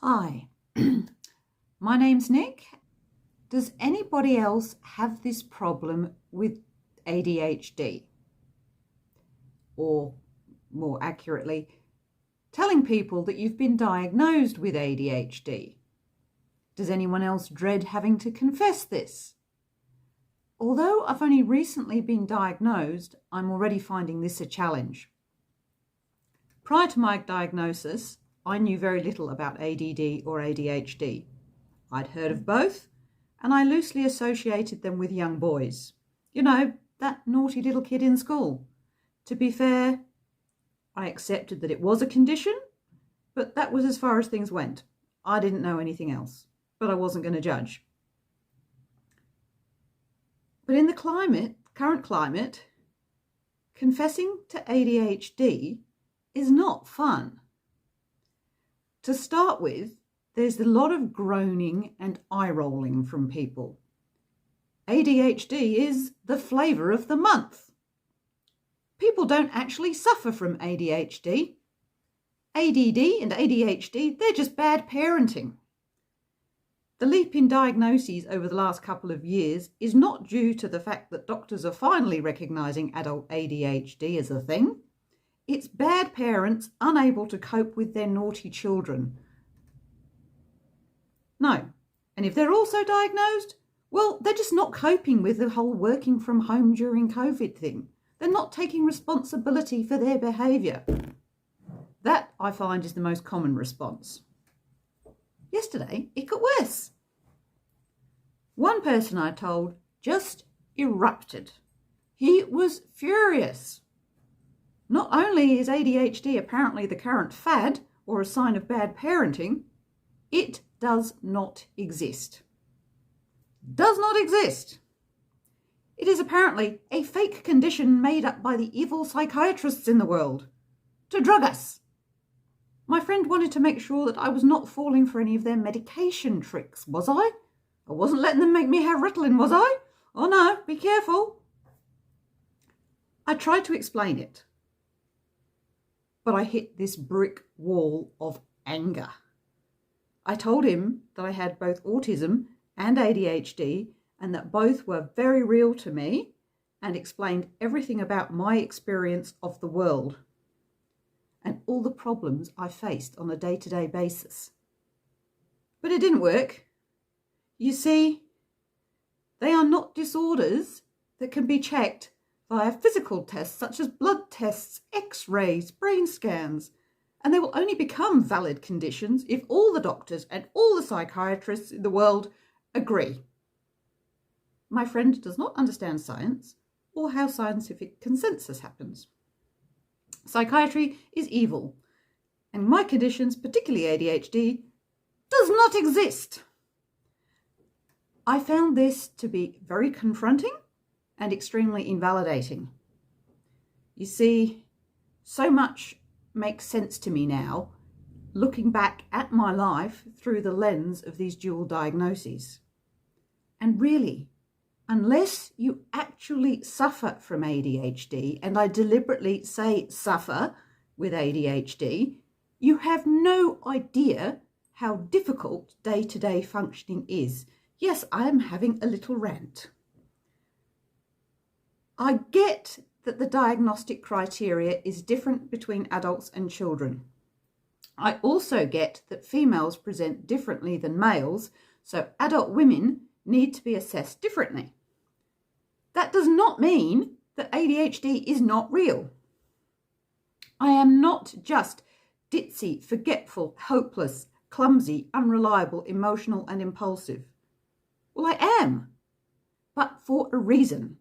Hi, my name's Nick. Does anybody else have this problem with ADHD? Or more accurately, telling people that you've been diagnosed with ADHD? Does anyone else dread having to confess this? Although I've only recently been diagnosed, I'm already finding this a challenge. Prior to my diagnosis, I knew very little about ADD or ADHD. I'd heard of both, and I loosely associated them with young boys. You know, that naughty little kid in school. To be fair, I accepted that it was a condition, but that was as far as things went. I didn't know anything else, but I wasn't going to judge. But in the current climate, confessing to ADHD is not fun. To start with, there's a lot of groaning and eye-rolling from people. ADHD is the flavour of the month. People don't actually suffer from ADHD. ADD and ADHD, they're just bad parenting. The leap in diagnoses over the last couple of years is not due to the fact that doctors are finally recognising adult ADHD as a thing. It's bad parents unable to cope with their naughty children. No. And if they're also diagnosed, well, they're just not coping with the whole working from home during COVID thing. They're not taking responsibility for their behaviour. That, I find, is the most common response. Yesterday, it got worse. One person I told just erupted. He was furious. Not only is ADHD apparently the current fad or a sign of bad parenting, it does not exist. Does not exist. It is apparently a fake condition made up by the evil psychiatrists in the world to drug us. My friend wanted to make sure that I was not falling for any of their medication tricks, was I? I wasn't letting them make me have Ritalin, was I? Oh no, be careful. I tried to explain it, but I hit this brick wall of anger. I told him that I had both autism and ADHD and that both were very real to me, and explained everything about my experience of the world and all the problems I faced on a day-to-day basis. But it didn't work. You see, they are not disorders that can be checked via physical tests such as blood tests, x-rays, brain scans, and they will only become valid conditions if all the doctors and all the psychiatrists in the world agree. My friend does not understand science or how scientific consensus happens. Psychiatry is evil, and my conditions, particularly ADHD, does not exist. I found this to be very confronting and extremely invalidating. You see, so much makes sense to me now, looking back at my life through the lens of these dual diagnoses. And really, unless you actually suffer from ADHD, and I deliberately say suffer with ADHD, you have no idea how difficult day-to-day functioning is. Yes, I am having a little rant. I get that the diagnostic criteria is different between adults and children. I also get that females present differently than males, so adult women need to be assessed differently. That does not mean that ADHD is not real. I am not just ditzy, forgetful, hopeless, clumsy, unreliable, emotional and impulsive. Well, I am, but for a reason.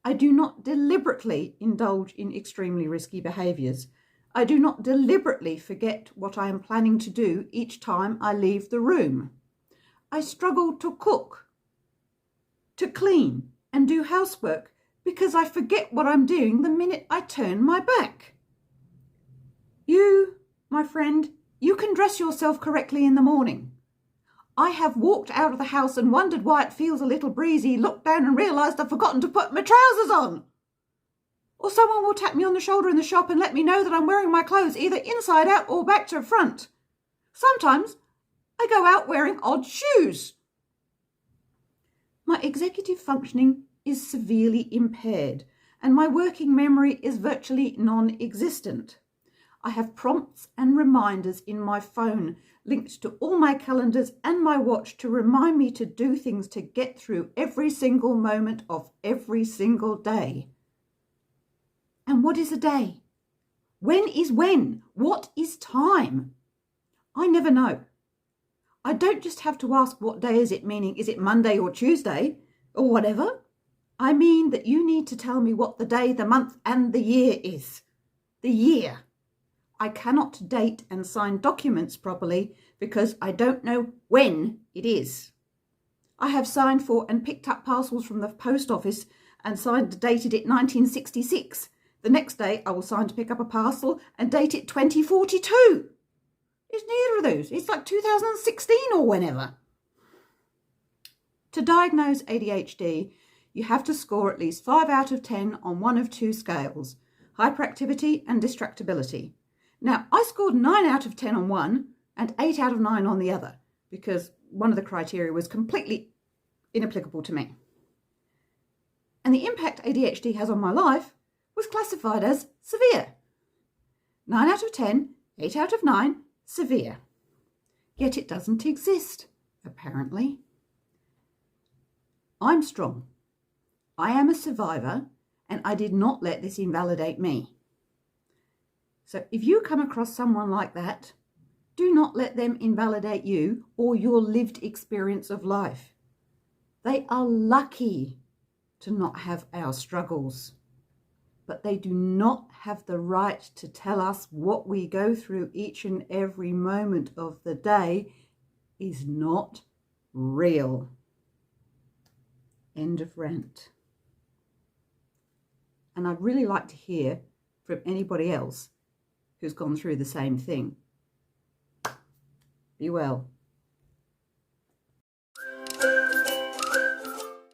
I do not deliberately indulge in extremely risky behaviours. I do not deliberately forget what I am planning to do each time I leave the room. I struggle to cook, to clean and do housework because I forget what I'm doing the minute I turn my back. You, my friend, you can dress yourself correctly in the morning. I have walked out of the house and wondered why it feels a little breezy, looked down and realised I've forgotten to put my trousers on. Or someone will tap me on the shoulder in the shop and let me know that I'm wearing my clothes either inside out or back to front. Sometimes I go out wearing odd shoes. My executive functioning is severely impaired, and my working memory is virtually non-existent. I have prompts and reminders in my phone linked to all my calendars and my watch to remind me to do things to get through every single moment of every single day. And what is a day? When is when? What is time? I never know. I don't just have to ask what day is it, meaning is it Monday or Tuesday or whatever. I mean that you need to tell me what the day, the month and the year is. The year. I cannot date and sign documents properly because I don't know when it is. I have signed for and picked up parcels from the post office and signed and dated it 1966. The next day I will sign to pick up a parcel and date it 2042. It's neither of those. It's like 2016 or whenever. To diagnose ADHD, you have to score at least 5 out of 10 on one of two scales, hyperactivity and distractibility. Now, I scored 9 out of 10 on one and 8 out of 9 on the other because one of the criteria was completely inapplicable to me. And the impact ADHD has on my life was classified as severe. 9 out of 10, 8 out of 9, severe. Yet it doesn't exist, apparently. I'm strong. I am a survivor, and I did not let this invalidate me. So if you come across someone like that, do not let them invalidate you or your lived experience of life. They are lucky to not have our struggles, but they do not have the right to tell us what we go through each and every moment of the day is not real. End of rant. And I'd really like to hear from anybody else who's gone through the same thing. Be well.